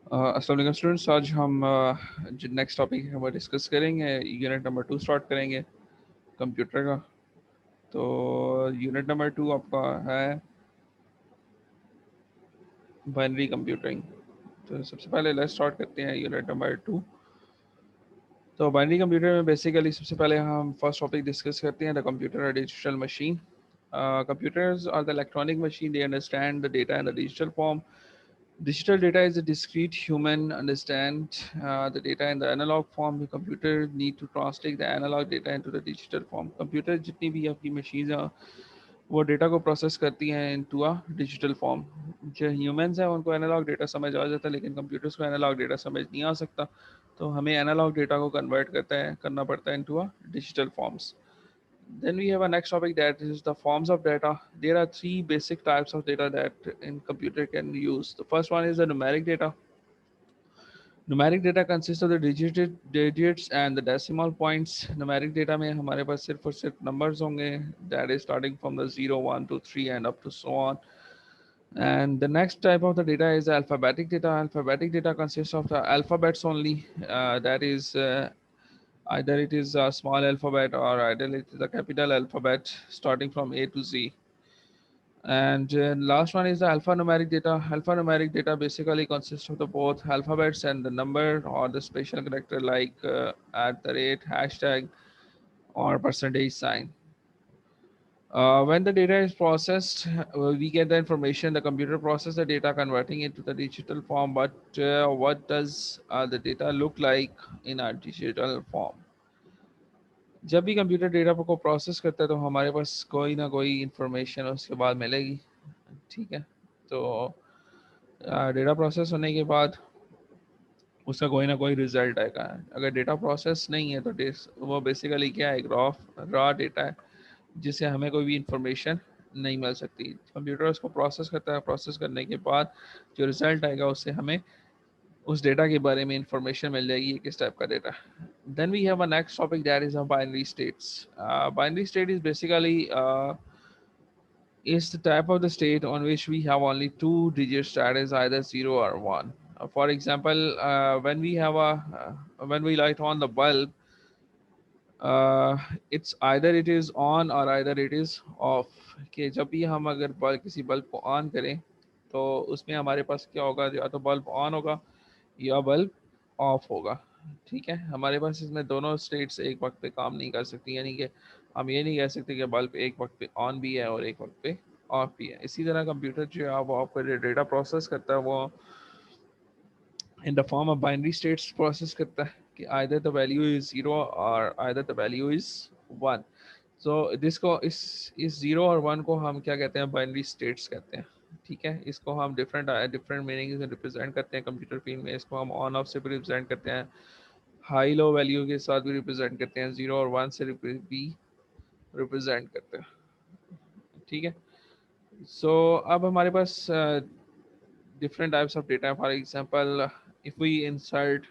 अस्सलाम वालेकुम स्टूडेंट्स। आज हम जो नेक्स्ट टॉपिक है वो डिस्कस करेंगे। यूनिट नंबर 2 स्टार्ट करेंगे कंप्यूटर का। तो यूनिट नंबर 2 आपका है बाइनरी कंप्यूटिंग। तो सबसे पहले लेट्स स्टार्ट करते हैं यूनिट नंबर 2। तो बाइनरी कंप्यूटर में बेसिकली सबसे पहले हम फर्स्ट टॉपिक डिस्कस करते हैं द कंप्यूटर और digital machine. Computers are the electronic machine. They understand the data in the digital form. Digital data is a discrete human understand the data in the analog form. The computer need to translate the analog data into the digital form. Computer जितनी भी आपकी machines हैं वो data को process करती हैं into a digital form. जो humans हैं उनको एनालॉग डेटा समझ आ जाता है, लेकिन कंप्यूटर्स को एनालॉग डेटा समझ नहीं आ सकता। तो हमें एनालॉग डेटा को कन्वर्ट करना पड़ता है into a digital forms. Then we have a next topic that is the forms of data. There are three basic types of data that in computer can use. The first one is the numeric data. Numeric data consists of the digits and the decimal points. Numeric data में हमारे पास सिर्फ और सिर्फ numbers होंगे, that is starting from the 0, 1 to 3 and up to so on. And the next type of the data is alphabetic data. Alphabetic data consists of the alphabets only. That is either it is a small alphabet or either it is a capital alphabet starting from A to Z. And last one is the alphanumeric data. Alphanumeric data basically consists of the both alphabets and the number or the special character like at the rate, hashtag, or percentage sign. When the data is processed, we get the information. The computer processes the data, converting it to the digital form. But what does the data look like in a digital form? जब भी computer data को process करता है तो हमारे पास कोई ना कोई इंफॉर्मेशन उसके बाद मिलेगी। ठीक है। तो डेटा प्रोसेस होने के बाद उसका कोई ना कोई रिजल्ट आएगा। अगर डेटा प्रोसेस नहीं है तो वो बेसिकली क्या है, एक रॉ डेटा है जिससे हमें कोई भी इंफॉर्मेशन नहीं मिल सकती। कंप्यूटर उसको प्रोसेस करता है, प्रोसेस करने के बाद जो रिजल्ट आएगा उससे हमें उस डेटा के बारे में इंफॉर्मेशन मिल जाएगी, ये किस टाइप का data. Then we have a next topic that is a binary states. Binary state is basically is the type of the state on which we have only two digits, that is either 0 or 1. For example, when we light on the bulb, it's either it is on or either it is off. कि जब भी हम अगर किसी bulb को on करें तो उसमें हमारे पास क्या होगा, या तो बल्ब ऑन होगा या बल्ब ऑफ होगा। ठीक है। हमारे पास इसमें दोनों स्टेट्स एक वक्त पे काम नहीं कर सकती, यानी कि हम ये नहीं कह सकते कि बल्ब एक वक्त पे ऑन भी है और एक वक्त पे ऑफ भी है। इसी तरह कंप्यूटर जो है वो आपका डेटा प्रोसेस करता है, वो in the form of binary states process करता है कि either the value is 0 or either the value is 1. So this को इस 0 और 1 को हम क्या कहते हैं, बाइनरी स्टेट्स कहते हैं। ठीक है। इसको हम डिफरेंट मीनिंग में रिप्रेजेंट करते हैं कंप्यूटर फील्ड में। इसको हम ऑन ऑफ से भी रिप्रेजेंट करते हैं, हाई लो वैल्यू के साथ भी रिप्रेजेंट करते हैं, 0 और 1 से भी रिप्रेजेंट करते हैं। ठीक है। सो अब हमारे पास different types of data. For example, if we insert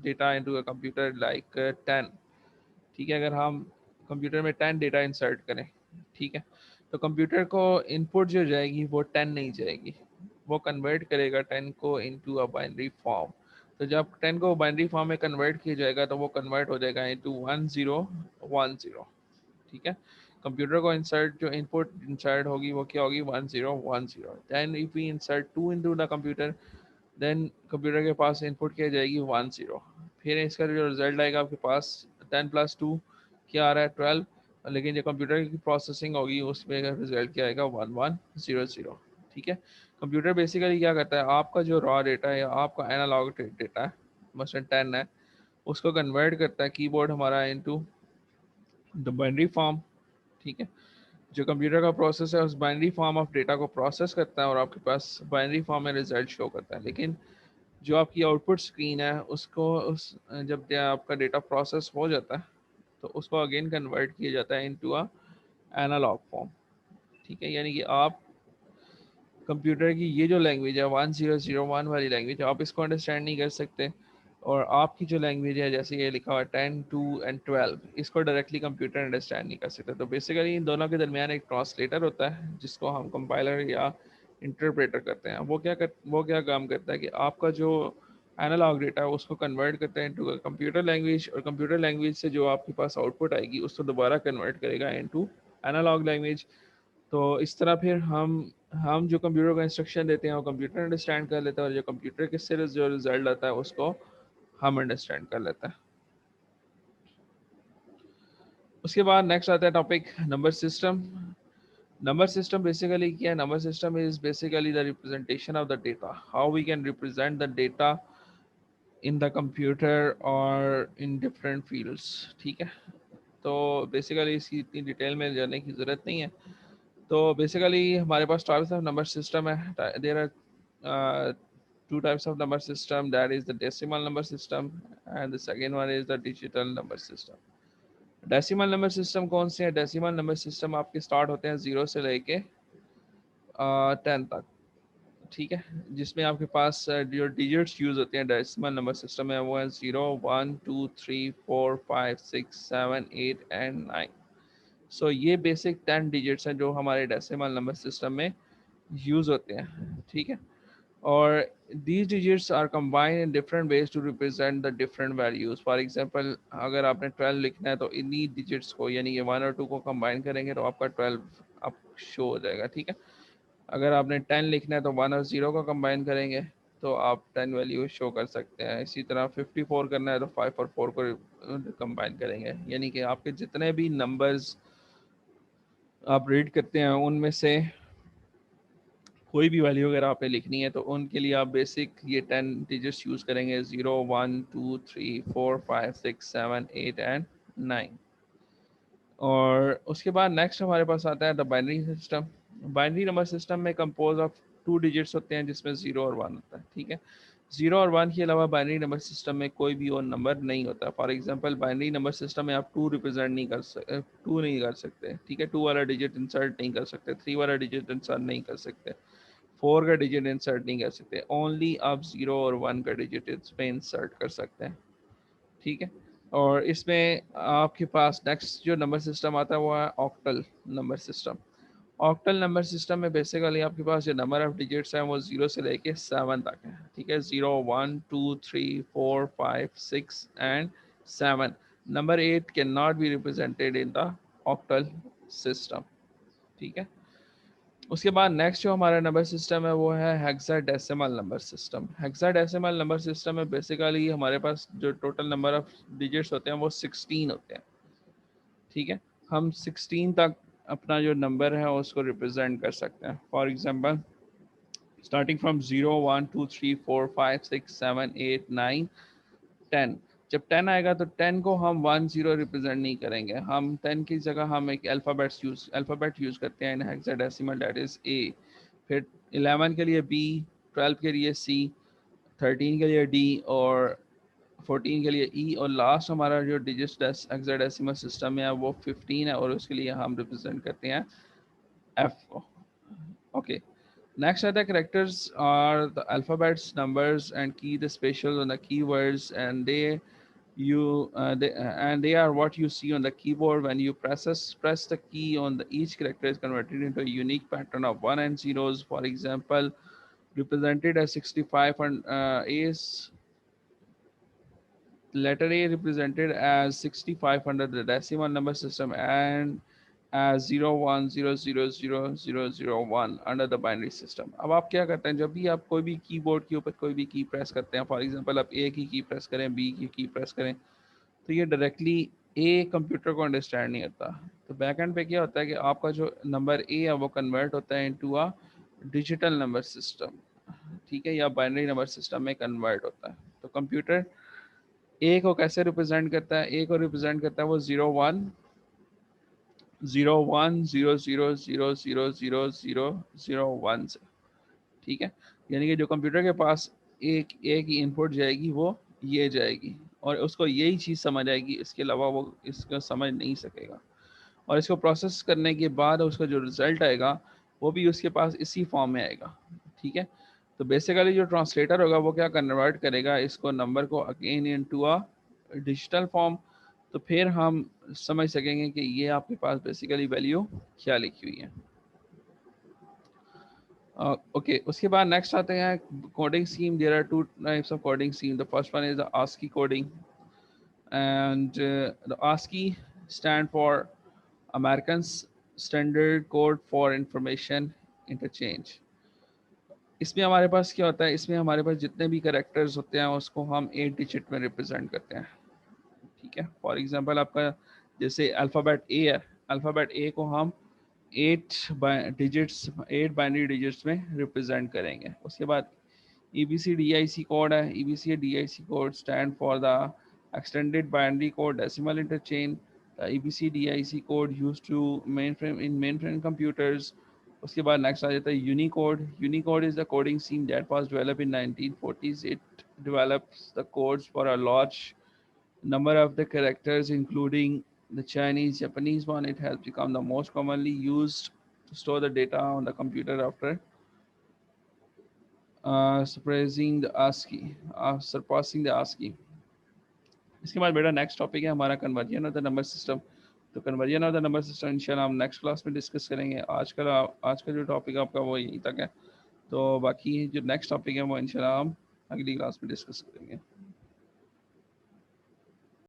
data into a computer like 10, ठीक है, अगर हम कंप्यूटर में 10 डेटा इंसर्ट करें, ठीक है, तो कंप्यूटर को इनपुट जो जाएगी वो 10 नहीं जाएगी, वो कन्वर्ट करेगा 10 को इनटू अ बाइनरी फॉर्म। तो जब 10 को बाइनरी फॉर्म में कन्वर्ट किया जाएगा तो वो कन्वर्ट हो जाएगा इनटू 1010। ठीक है। कंप्यूटर को इंसर्ट जो इनपुट इंसर्ट होगी वो क्या होगी, 1010। Then if we insert 2 into the computer, देन कंप्यूटर के पास इनपुट क्या जाएगी 10। फिर इसका जो रिजल्ट आएगा आपके पास 10 प्लस 2 क्या आ रहा है 12, लेकिन जो कंप्यूटर की प्रोसेसिंग होगी उसमें रिजल्ट क्या आएगा 1100। ठीक है। कंप्यूटर बेसिकली क्या करता है, आपका जो रॉ डेटा है या आपका एनालॉग डेटा है, मसलन 10 है, उसको कन्वर्ट करता है कीबोर्ड हमारा इनटू द बाइनरी फॉर्म। ठीक है। जो कंप्यूटर का प्रोसेस है उस बाइनरी फॉर्म ऑफ डेटा को प्रोसेस करता है और आपके पास बाइनरी फॉर्म में रिजल्ट शो करता है। लेकिन जो आपकी आउटपुट स्क्रीन है उसको उस जब आपका डेटा प्रोसेस हो जाता है तो उसको अगेन कन्वर्ट किया जाता है इनटू अ एनालॉग फॉर्म। ठीक है। यानी कि आप कंप्यूटर की ये जो लैंग्वेज है 1001 वाली लैंग्वेज, आप इसको अंडरस्टैंड नहीं कर सकते, और आपकी जो लैंग्वेज है जैसे ये लिखा हुआ 10, 2 एंड 12, इसको डायरेक्टली कंप्यूटर अंडरस्टैंड नहीं कर सकता। तो बेसिकली इन दोनों के दरमियान एक ट्रांसलेटर होता है जिसको हम कंपाइलर या इंटरप्रेटर करते हैं। वो क्या काम करता है कि आपका जो एनालॉग डेटा है उसको कन्वर्ट करता है इनटू कंप्यूटर लैंग्वेज, और कंप्यूटर लैंग्वेज से जो आपके पास आउटपुट आएगी उसको दोबारा कन्वर्ट करेगा इनटू एनालॉग लैंग्वेज। तो इस तरह फिर हम जो कंप्यूटर को इंस्ट्रक्शन देते हैं वो कंप्यूटर अंडरस्टैंड कर लेता है, और जो कंप्यूटर किससे जो रिजल्ट आता है उसको हम अंडरस्टैंड कर लेते हैं। उसके बाद नेक्स्ट आता है topic number system. Number system basically क्या है? Number system is basically the representation of the data. How we can represent the data in the computer or in different fields. ठीक है, तो बेसिकली इसकी इतनी डिटेल में जाने की ज़रूरत नहीं है। तो बेसिकली हमारे पास टाइप्स ऑफ नंबर सिस्टम है। There are two types of number system, that is the decimal number system and the second one is the digital number system. Decimal number system कौन से हैं? डेसिमल नंबर सिस्टम आपके start होते हैं 0 से लेके 10 तक, ठीक है, जिसमें आपके पास जो डिजिट्स यूज होते हैं डेसिमल नंबर सिस्टम में वो है 0, 1, 2, 3, 4, 5, 6, 7, 8 एंड 9। सो ये बेसिक 10 डिजिट्स हैं जो हमारे डेसिमल नंबर सिस्टम में यूज होते हैं, ठीक है। और these digits are combined in different ways to represent the different values. For example, अगर आपने 12 लिखना है तो इन्हीं digits को यानी कि 1 और 2 को combine करेंगे तो आपका 12 आप शो हो जाएगा, ठीक है। अगर आपने 10 लिखना है तो 1 और 0 को कंबाइन करेंगे तो आप 10 वैल्यू शो कर सकते हैं। इसी तरह 54 करना है तो 5 और 4 को कंबाइन करेंगे, यानी कि आपके जितने भी नंबर्स आप रीड करते हैं उनमें से कोई भी वैल्यू अगर आपने लिखनी है तो उनके लिए आप बेसिक ये 10 डिजिट्स यूज़ करेंगे, 0, 1, 2, 3, 4, 5, 6, 7, 8 एंड 9। और उसके बाद नेक्स्ट हमारे पास आता है the binary system. Binary number system में कंपोज ऑफ 2 डिजिट्स होते हैं जिसमें 0 और 1 होता है, ठीक है। 0 और 1 के अलावा बाइनरी नंबर सिस्टम में कोई भी और नंबर नहीं होता। For example binary number system में आप 2 रिप्रेजेंट नहीं कर सकते, 2 नहीं कर सकते, ठीक है। 2 वाला डिजिट इंसर्ट नहीं कर सकते, 3 वाला डिजिट इंसर्ट नहीं कर सकते, 4 का डिजिट इंसर्ट नहीं कर सकते। ओनली आप 0 और 1 का डिजिट इसमें इंसर्ट कर सकते हैं, ठीक है। और इसमें आपके पास नेक्स्ट जो नंबर सिस्टम आता है वो है octal number system. Octal number system में बेसिकली आपके पास जो नंबर ऑफ डिजिट्स हैं वो 0 से लेके 7 तक है, ठीक है। 0, 1, 2, 3, 4, 5, 6 and 7। Number 8 can not be represented in the octal system, ठीक है। उसके बाद नेक्स्ट जो हमारा नंबर सिस्टम है वो है hexadecimal number system. Hexadecimal number system में बेसिकली हमारे पास जो टोटल नंबर ऑफ डिजिट्स होते हैं वो 16 होते हैं, ठीक है। हम 16 तक अपना जो नंबर है उसको रिप्रेजेंट कर सकते हैं। For example starting from 0, 1, 2, 3, 4, 5, 6, 7, 8, 9, 10। जब 10 आएगा तो 10 को हम 1 0 रिप्रेजेंट नहीं करेंगे, हम 10 की जगह हम एक अल्फ़ाबेट यूज़ करते हैं इन हेक्साडेसिमल, दैट इज़ ए। फिर 11 के लिए बी, 12 के लिए सी, 13 के लिए डी और 14 के लिए ई, और लास्ट हमारा जो डिजिट हेक्साडेसिमल सिस्टम में है वो 15 है और उसके लिए हम रिप्रेजेंट करते हैं एफ को। Okay, next are the characters are the alphabets, numbers, and key the special on the keywords, and they are what you see on the keyboard when you press the key on each character is converted into a unique pattern of 1 and zeros. For example, represented as 65 and is letter A represented as 65 under the decimal number system and as 0100000001 under the binary system। अब आप क्या करते हैं, जब भी आप कोई भी कीबोर्ड के ऊपर कोई भी की प्रेस करते हैं, फॉर एग्जांपल आप ए की प्रेस करें, बी की प्रेस करें, तो ये डायरेक्टली ए कंप्यूटर को अंडरस्टैंड नहीं होता। तो बैक एंड पे क्या होता है कि आपका जो नंबर ए है वो कन्वर्ट होता है into a digital number system, ठीक है, या बाइनरी नंबर सिस्टम में कन्वर्ट होता है। तो कंप्यूटर ए को कैसे रिप्रेजेंट करता है? ए को रिप्रेजेंट करता है वो 010100000001 से, ठीक है। यानी कि जो कंप्यूटर के पास एक ए की इनपुट जाएगी वो ये जाएगी और उसको यही चीज़ समझ आएगी, इसके अलावा वो इसको समझ नहीं सकेगा। और इसको प्रोसेस करने के बाद उसका जो रिजल्ट आएगा वो भी उसके पास इसी फॉर्म में आएगा, ठीक है। तो बेसिकली जो ट्रांसलेटर होगा वो क्या कन्वर्ट करेगा इसको नंबर को again into a digital form. तो फिर हम समझ सकेंगे कि ये आपके पास बेसिकली वैल्यू क्या लिखी हुई है। ओके, उसके बाद नेक्स्ट आते हैं coding scheme. There are two types of coding scheme. The first one is the ASCII coding, and the ASCII stand for Americans Standard Code for Information Interchange। इसमें हमारे पास क्या होता है, इसमें हमारे पास जितने भी करेक्टर्स होते हैं उसको हम 8 डिजिट में रिप्रेजेंट करते हैं। ठीक है, फॉर एग्जांपल आपका जैसे अल्फ़ाबेट ए है, अल्फ़ाबेट ए को हम 8 बाइनरी डिजिट्स में रिप्रेजेंट करेंगे। उसके बाद EBCDIC कोड है। EBCDIC code stand for the extended binary code decimal interchange. EBCDIC code use to mainframe computers. उसके बाद नेक्स्ट आ जाता है Unicode. Unicode is the coding scheme that was developed in 1940s। It develops the codes for a large number of the characters, including the Chinese, Japanese one. It has become the most commonly used to store the data on the computer after surpassing the ASCII। इसके बाद बेटा next topic है हमारा conversion of the number system. तो conversion of the number system इंशाल्लाह हम next class में discuss करेंगे। आज का जो टॉपिक आपका वो यहीं तक है। तो बाकी जो नेक्स्ट टॉपिक है वो इंशाल्लाह हम अगली क्लास में डिस्कस करेंगे।